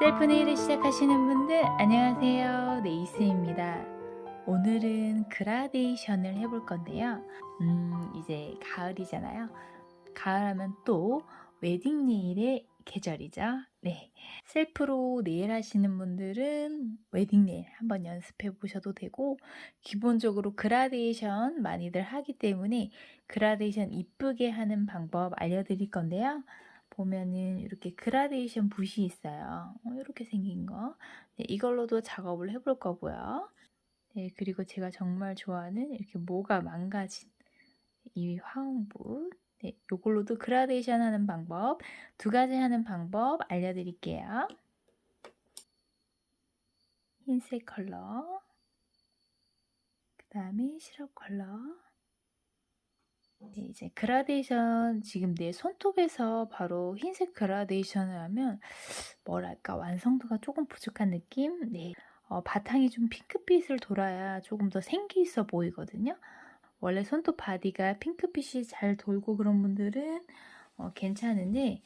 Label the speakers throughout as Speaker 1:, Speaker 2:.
Speaker 1: 셀프 네일을 시작하시는 분들 안녕하세요. 네이스입니다. 오늘은 그라데이션을 해볼 건데요. 이제 가을이잖아요. 가을하면 또 웨딩 네일의 계절이죠. 네. 셀프로 네일 하시는 분들은 웨딩 네일 한번 연습해 보셔도 되고, 기본적으로 그라데이션 많이들 하기 때문에 그라데이션 이쁘게 하는 방법 알려드릴 건데요. 보면은 이렇게 그라데이션 붓이 있어요. 이렇게 생긴 거. 네, 이걸로도 작업을 해볼 거고요. 네, 그리고 제가 정말 좋아하는 이렇게 모가 망가진 이 화홍붓. 네, 이걸로도 그라데이션 하는 방법, 두 가지 하는 방법 알려드릴게요. 흰색 컬러, 그 다음에 시럽 컬러. 네, 이제 그라데이션 지금 내 손톱에서 바로 흰색 그라데이션을 하면 뭐랄까 완성도가 조금 부족한 느낌? 네, 바탕이 좀 핑크빛을 돌아야 조금 더 생기 있어 보이거든요. 원래 손톱 바디가 핑크빛이 잘 돌고 그런 분들은 괜찮은데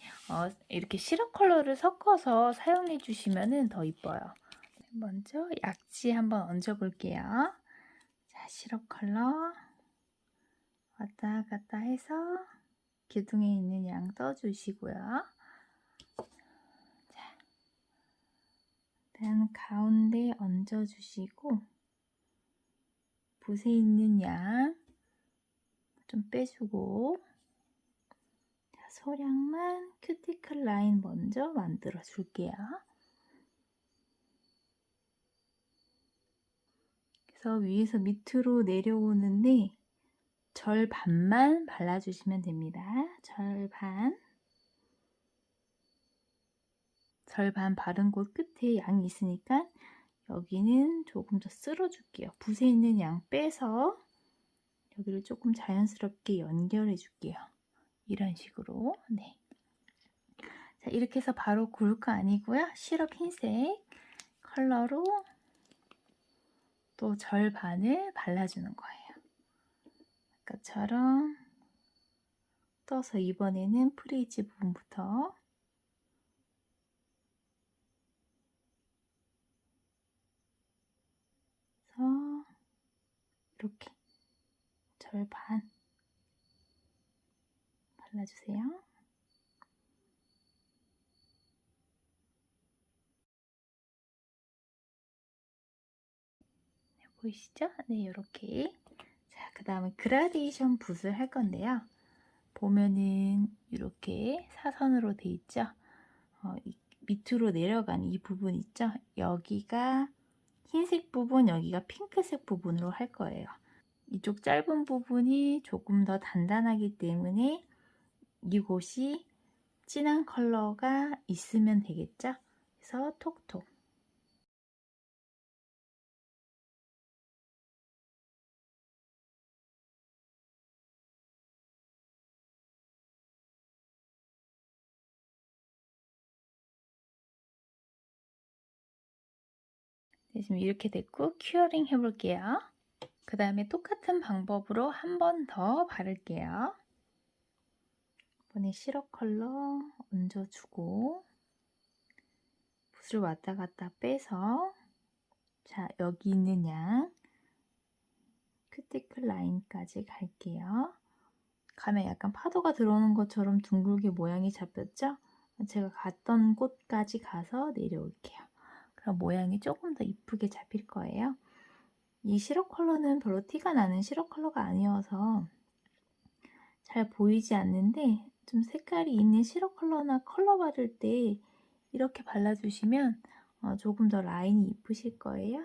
Speaker 1: 이렇게 시럽 컬러를 섞어서 사용해 주시면 더 이뻐요. 먼저 약지 한번 얹어 볼게요. 자, 시럽 컬러 왔다 갔다 해서 기둥에 있는 양 떠주시고요. 자, 일단 가운데 얹어 주시고 붓에 있는 양 좀 빼주고, 자, 소량만 큐티클 라인 먼저 만들어 줄게요. 그래서 위에서 밑으로 내려오는데 절반만 발라주시면 됩니다. 절반 바른 곳 끝에 양이 있으니까 여기는 조금 더 쓸어줄게요. 붓에 있는 양 빼서 여기를 조금 자연스럽게 연결해 줄게요. 이런 식으로. 네. 자, 이렇게 해서 바로 고를 거 아니고요. 시럽 흰색 컬러로 또 절반을 발라주는 거예요. 아까처럼 떠서 이번에는 프리즈 부분부터 이렇게 절반 발라주세요. 네, 보이시죠? 네, 이렇게. 자, 그 다음에 그라데이션 붓을 할 건데요. 보면은 이렇게 사선으로 돼 있죠? 밑으로 내려간 이 부분 있죠? 여기가 흰색 부분, 여기가 핑크색 부분으로 할 거예요. 이쪽 짧은 부분이 조금 더 단단하기 때문에 이곳이 진한 컬러가 있으면 되겠죠? 그래서 톡톡. 네, 지금 이렇게 됐고 큐어링 해볼게요. 그 다음에 똑같은 방법으로 한 번 더 바를게요. 이번에 시럽 컬러 얹어주고 붓을 왔다 갔다 빼서, 자, 여기 있는 양 큐티클 라인까지 갈게요. 가면 약간 파도가 들어오는 것처럼 둥글게 모양이 잡혔죠? 제가 갔던 곳까지 가서 내려올게요. 그럼 모양이 조금 더 이쁘게 잡힐 거예요. 이 시럽 컬러는 별로 티가 나는 시럽 컬러가 아니어서 잘 보이지 않는데, 좀 색깔이 있는 시럽 컬러나 컬러 바를 때 이렇게 발라주시면 조금 더 라인이 이쁘실 거예요.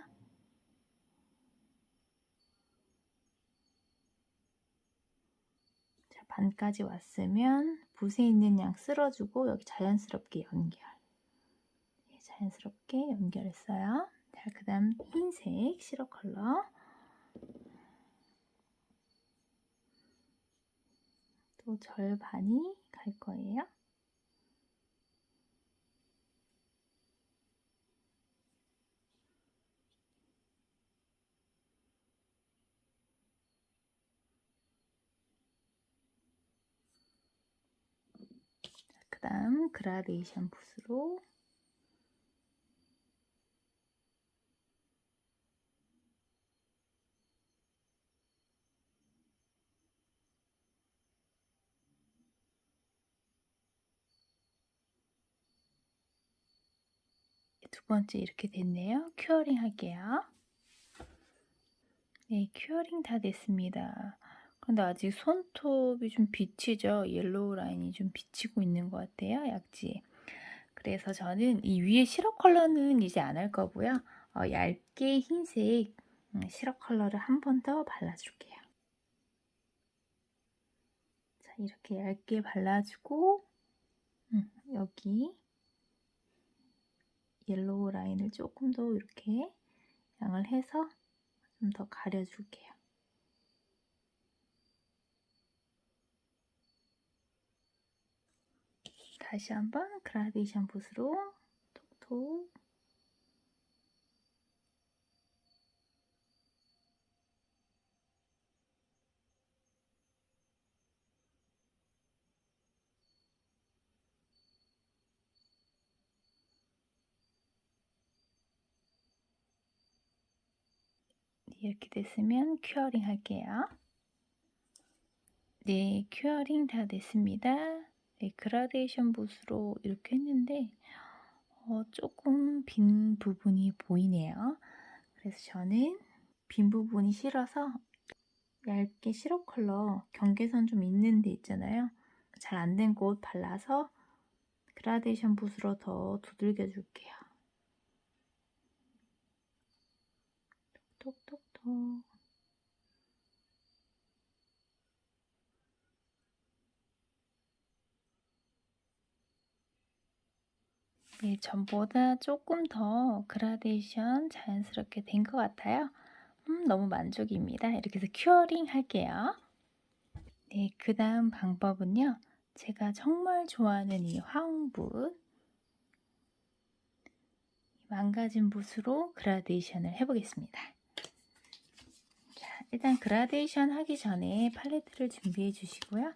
Speaker 1: 자, 반까지 왔으면 붓에 있는 양 쓸어주고 여기 자연스럽게 연결. 네, 자연스럽게 연결했어요. 자, 그 다음 흰색 시럽 컬러 또 절반이 갈 거예요. 그 다음 그라데이션 붓으로 두 번째 이렇게 됐네요. 큐어링 할게요. 네, 큐어링 다 됐습니다. 근데 아직 손톱이 좀 비치죠? 옐로우 라인이 좀 비치고 있는 것 같아요, 약지. 그래서 저는 이 위에 시럽 컬러는 이제 안 할 거고요. 얇게 흰색 시럽 컬러를 한 번 더 발라줄게요. 자, 이렇게 얇게 발라주고 여기 옐로우 라인을 조금 더 이렇게 양을 해서 좀 더 가려줄게요. 다시 한번 그라데이션 붓으로 톡톡. 이렇게 됐으면 큐어링 할게요. 네, 큐어링 다 됐습니다. 네, 그라데이션 붓으로 이렇게 했는데 조금 빈 부분이 보이네요. 그래서 저는 빈 부분이 싫어서 얇게 시럽 컬러 경계선 좀 있는 데 있잖아요. 잘 안 된 곳 발라서 그라데이션 붓으로 더 두들겨 줄게요. 톡톡톡. 네, 전보다 조금 더 그라데이션 자연스럽게 된 것 같아요. 너무 만족입니다. 이렇게 해서 큐어링 할게요. 네, 그 다음 방법은요. 제가 정말 좋아하는 이 화홍붓, 망가진 붓으로 그라데이션을 해보겠습니다. 자, 일단 그라데이션 하기 전에 팔레트를 준비해 주시고요.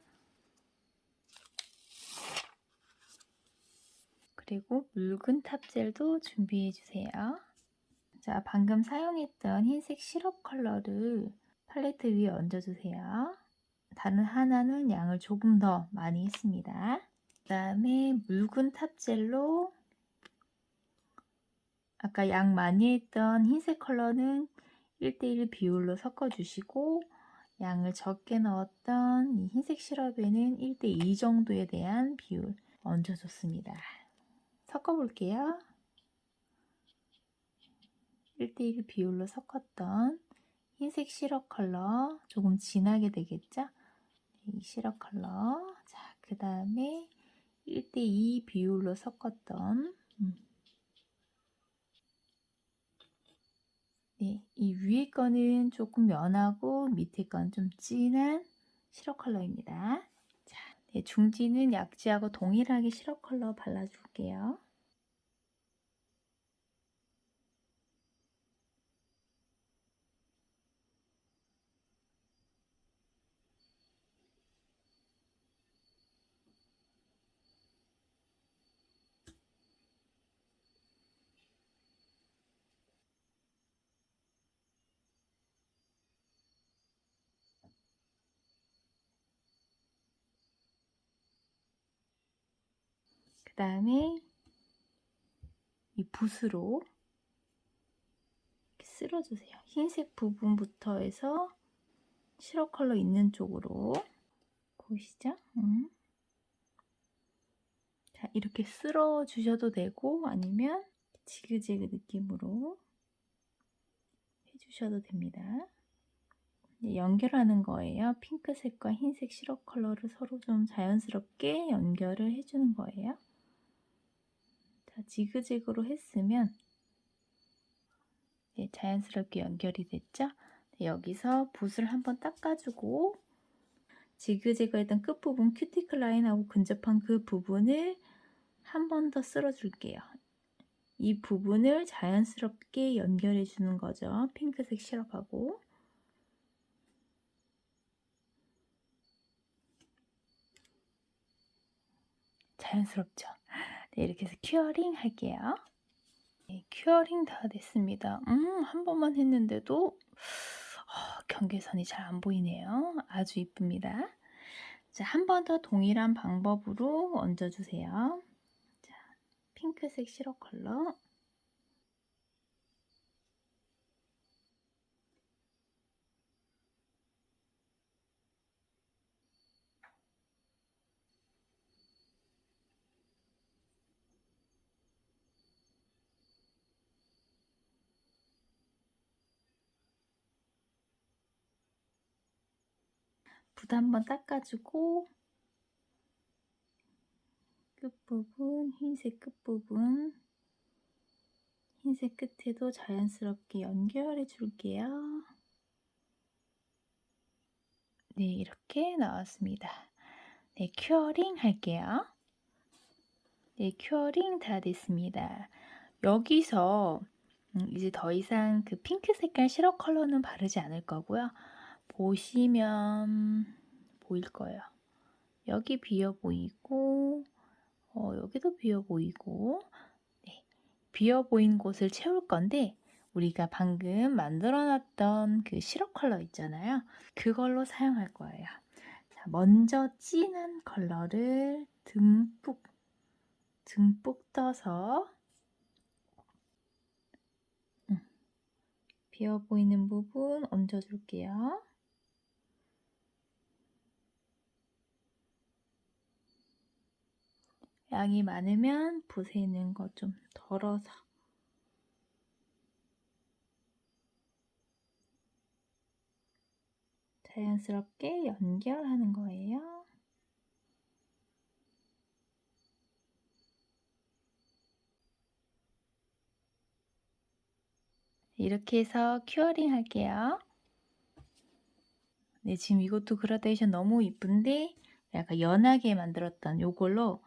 Speaker 1: 그리고 묽은 탑젤도 준비해 주세요. 자, 방금 사용했던 흰색 시럽 컬러를 팔레트 위에 얹어주세요. 다른 하나는 양을 조금 더 많이 했습니다. 그 다음에 묽은 탑젤로 아까 양 많이 했던 흰색 컬러는 1:1 비율로 섞어주시고 양을 적게 넣었던 이 흰색 시럽에는 1:2 정도에 대한 비율 얹어줬습니다. 섞어볼게요. 1:1 비율로 섞었던 흰색 시럽 컬러 조금 진하게 되겠죠? 이 시럽 컬러. 자, 그 다음에 1:2 비율로 섞었던 네, 이 위에 거는 조금 연하고 밑에 건 좀 진한 시럽 컬러입니다. 자, 네, 중지는 약지하고 동일하게 시럽 컬러 발라줄게요. 그 다음에 이 붓으로 이렇게 쓸어주세요. 흰색 부분부터 해서 시럽 컬러 있는 쪽으로 보이시죠? 자, 이렇게 쓸어 주셔도 되고 아니면 지그재그 느낌으로 해주셔도 됩니다. 연결하는 거예요. 핑크색과 흰색 시럽 컬러를 서로 좀 자연스럽게 연결을 해주는 거예요. 자, 지그재그로 했으면 네, 자연스럽게 연결이 됐죠? 네, 여기서 붓을 한번 닦아주고 지그재그 했던 끝부분 큐티클 라인하고 근접한 그 부분을 한 번 더 쓸어줄게요. 이 부분을 자연스럽게 연결해 주는 거죠. 핑크색 시럽하고. 자연스럽죠? 네, 이렇게 해서 큐어링 할게요. 네, 큐어링 다 됐습니다. 한 번만 했는데도 경계선이 잘 안 보이네요. 아주 이쁩니다. 자, 한 번 더 동일한 방법으로 얹어주세요. 자, 핑크색 시럽 컬러. 붓 한번 닦아주고 끝부분, 흰색 끝부분, 흰색 끝에도 자연스럽게 연결해 줄게요. 네, 이렇게 나왔습니다. 네, 큐어링 할게요. 네, 큐어링 다 됐습니다. 여기서 이제 더 이상 그 핑크 색깔 시럽 컬러는 바르지 않을 거고요. 보시면 보일 거예요. 여기 비어 보이고 여기도 비어 보이고, 네, 비어 보인 곳을 채울 건데 우리가 방금 만들어 놨던 그 시럽 컬러 있잖아요. 그걸로 사용할 거예요. 자, 먼저 진한 컬러를 듬뿍 떠서 비어 보이는 부분 얹어 줄게요. 양이 많으면 붓에 있는 거 좀 덜어서 자연스럽게 연결하는 거예요. 이렇게 해서 큐어링 할게요. 네, 지금 이것도 그라데이션 너무 이쁜데 약간 연하게 만들었던 요걸로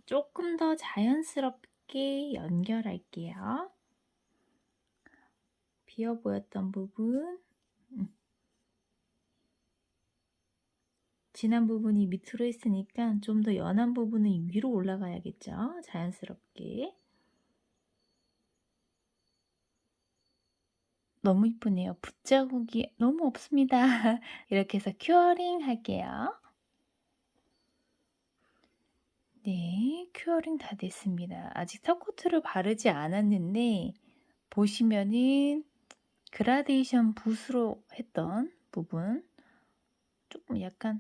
Speaker 1: 조금 더 자연스럽게 연결할게요. 비어 보였던 부분, 진한 부분이 밑으로 있으니까 좀 더 연한 부분은 위로 올라가야겠죠? 자연스럽게. 너무 이쁘네요. 붓자국이 너무 없습니다. 이렇게 해서 큐어링 할게요. 네, 큐어링 다 됐습니다. 아직 탑코트를 바르지 않았는데 보시면은 그라데이션 붓으로 했던 부분 조금 약간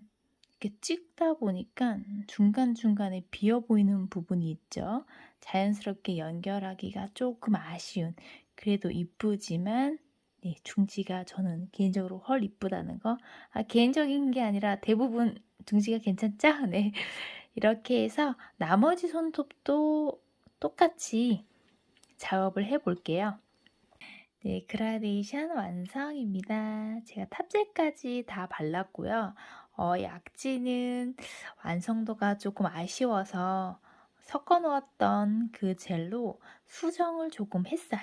Speaker 1: 이렇게 찍다 보니까 중간중간에 비어 보이는 부분이 있죠. 자연스럽게 연결하기가 조금 아쉬운, 그래도 이쁘지만 네, 중지가 저는 개인적으로 헐 이쁘다는 거. 개인적인 게 아니라 대부분 중지가 괜찮죠? 네. 이렇게 해서 나머지 손톱도 똑같이 작업을 해 볼게요. 네, 그라데이션 완성입니다. 제가 탑젤까지 다 발랐고요. 약지는 완성도가 조금 아쉬워서 섞어 놓았던 그 젤로 수정을 조금 했어요.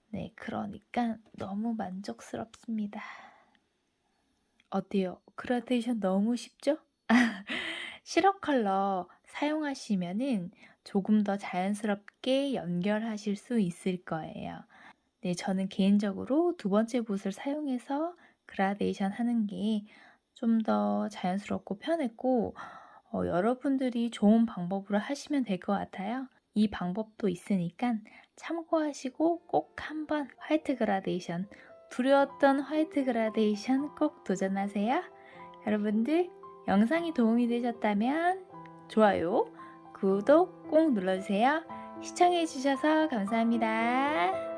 Speaker 1: 네, 그러니까 너무 만족스럽습니다. 어때요? 그라데이션 너무 쉽죠? 시럽 컬러 사용하시면은 조금 더 자연스럽게 연결하실 수 있을 거예요. 네, 저는 개인적으로 두 번째 붓을 사용해서 그라데이션 하는 게 좀 더 자연스럽고 편했고, 여러분들이 좋은 방법으로 하시면 될 것 같아요. 이 방법도 있으니까 참고하시고 꼭 한번 화이트 그라데이션, 두려웠던 화이트 그라데이션 꼭 도전하세요. 여러분들 영상이 도움이 되셨다면 좋아요, 구독 꼭 눌러주세요. 시청해주셔서 감사합니다.